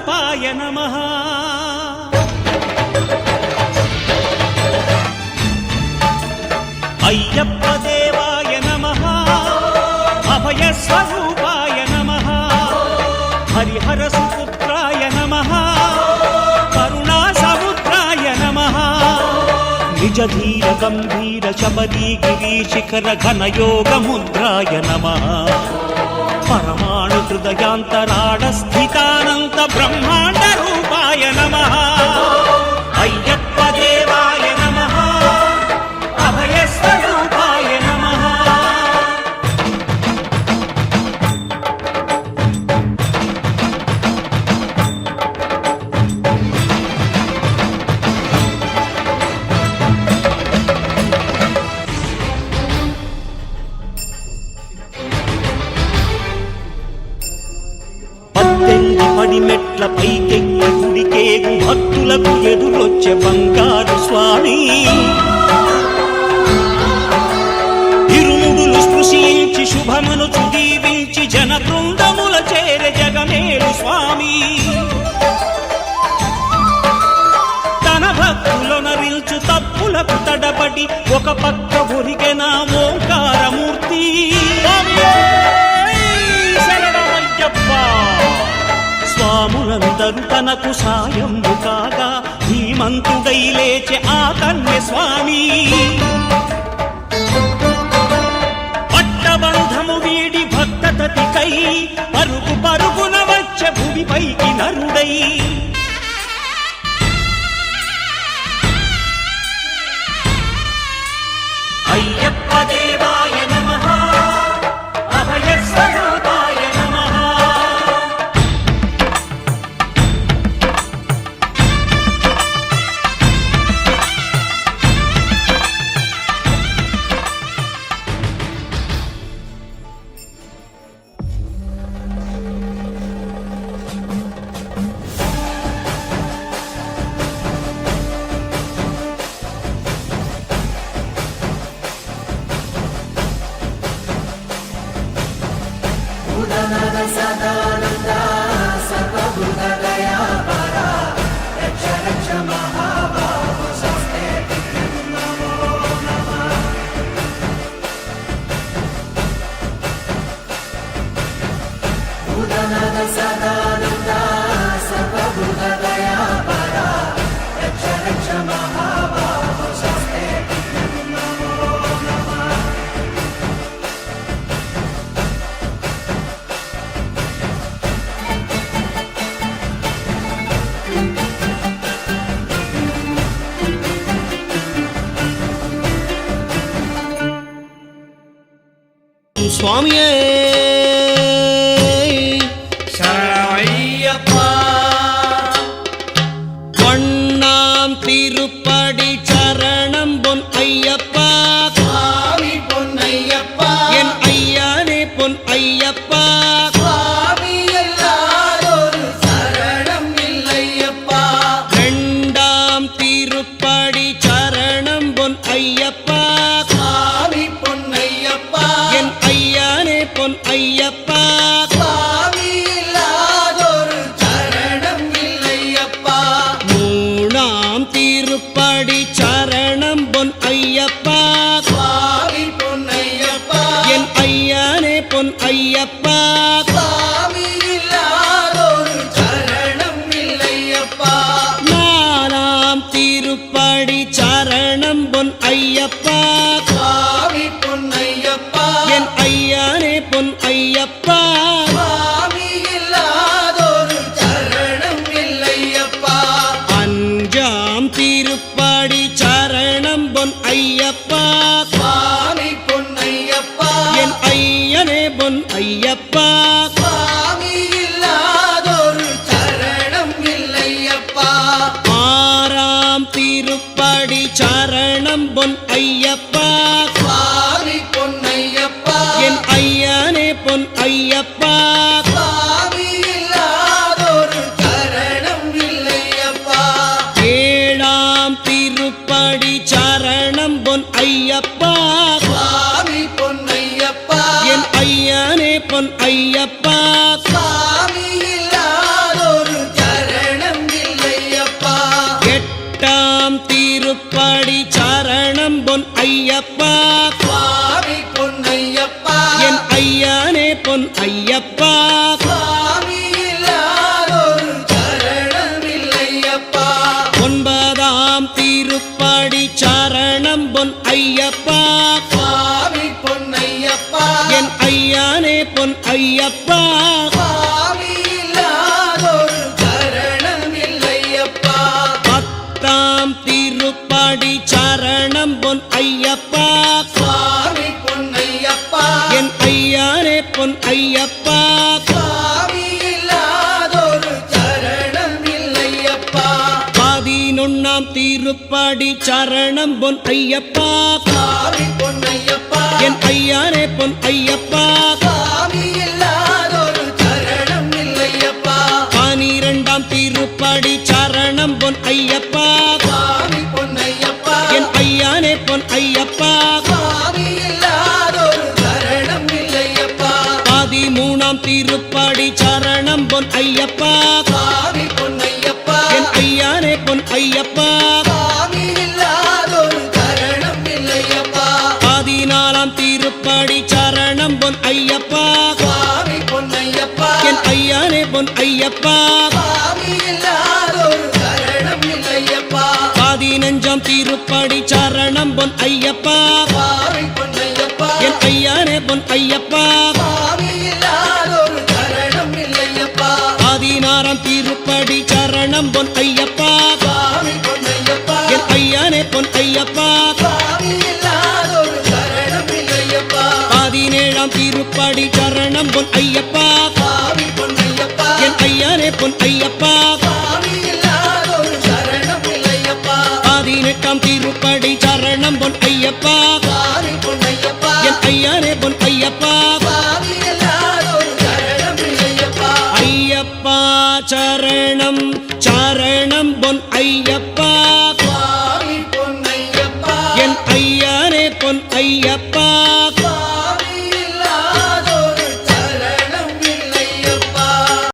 स्वरूपाय नमः अय्यप्प देवाय नमः अभय स्वरूपाय नमः हरिहर सुपुत्राय नमः करुणा समुद्राय नमः निज धीर गंभीर शबरी गिरी शिखर घन योग मुद्राय नमः परमाणु हृदयांतराळ स्थितानंत ब्रह्मांड रूपाय नमः अय्यप्प देवाय नमः अभय स्वरूपाय नमः పడిమెట్ల పైకెక్కి గుడికేగు భక్తులకు ఎదురొచ్చే బంగారు స్వామి ఇరుముడులు స్పృశించి శుభమును దీవించి జన బృందముల చేరే జగమేలు స్వామి తన భక్తులనరిల్చు తప్పులకు తడబడి ఒక పక్క ఒరిగెన ఓంకారమూర్తి స్వాములందరూ తనకు సాయము కాగా ధీమంతుడై లేచే ఆ కన్య స్వామి పట్టబంధము వీడి భక్తతతికై పరుగు పరుగున వచ్చే భూమిపైకి నరుడై అయ్యప్ప దేవాయ నమః అభయ స్వరూపాయ నమః सदानंद सर्वभूतदया परा रक्ष रक्ष महाबाहो शस्ते नमो नमः भूतनाथ सदानंद सर्वभूतदया परा रक्ष रक्ष महाबाहो शस्ते नमो नमः स्वामिये शरणमय्यप्पा वण्णाम तिरुपडि चरणम पोन अय्यप्पा स्वामी पोन्नय्यप्पा एन अय्याने पोन अय्यप्पा स्वामी எல்லாரோரு சரணம் இல்லையப்பா ரெண்டாம் திருப்படி சரணம் பொன் ஐயப்பா स्वामी पोन्नय्यप्पा என் ஐயானே ஐயப்பா சுவாமி இல்லாதொரு சரணம் இல்லையப்பா ஒன்பதாம் திருப்படி சரணம் பொன் ஐயப்பா சுவாமி பொன்னையப்பா என் ஐயானே பொன் ஐயப்பா சுவாமி இல்லாதொரு சரணம் இல்லையப்பா பத்தாம் திருப்படி சரணம் பொன் ஐயப்பா சுவாமி பொன்னையப்பா என் ஐயானே பொன் ஐயப்பா சுவாமி இல்லாதொரு சரணம் இல்லையப்பா 11ஆம் திருப்படி சரணம் பொன் ஐயப்பா சுவாமி பொன்னையப்பா என் ஐயானே பொன் ஐயப்பா சுவாமி இல்லாதொரு சரணம் இல்லையப்பா 12ஆம் திருப்படி சரணம் பொன் ஐயப்பா சுவாமி பொன்னையப்பா என் ஐயானே பொன் ஐயப்பா சுவாமி இல்லாதொரு சரணம் இல்லையப்பா 13ஆம் திருப்படி சரணம் பொன் ஐயப்பா சுவாமி பொன்னையப்பா என் ஐயானே பொன் ஐயப்பா சுவாமி இல்லாதொரு சரணம் இல்லையப்பா 14ஆம் திருப்படி சரணம் பொன் ஐயப்பா சுவாமி பொன்னையப்பா என் ஐயானே பொன் ஐயப்பா சுவாமி இல்லாதொரு சரணம் இல்லையப்பா 15ஆம் திருப்படி சரணம் பொன் ஐயப்பா சுவாமி பொன்னையப்பா என் ஐயானே பொன் ஐயப்பா சுவாமி இல்லாதொரு சரணம் இல்லையப்பா 16ஆம் திருப்படி சரணம் பொன் ஐயப்பா சுவாமி பொன்னையப்பா என் ஐயானே பொன் ஐயப்பா சுவாமி இல்லாதொரு சரணம் இல்லையப்பா 17ஆம் திருப்படி சரணம் பொன் ஐயப்பா சுவாமி பொன்னையப்பா என் ஐயானே பொன் ஐயப்பா சுவாமி இல்லாதொரு சரணம் இல்லையப்பா 18ஆம் திருப்படி சரணம் பொன் ஐயப்பா சுவாமி பொன்னையப்பா என் ஐயானே பொன் ஐயப்பா சுவாமி இல்லாதொரு சரணம் இல்லையப்பா ஐயப்பா சரணம்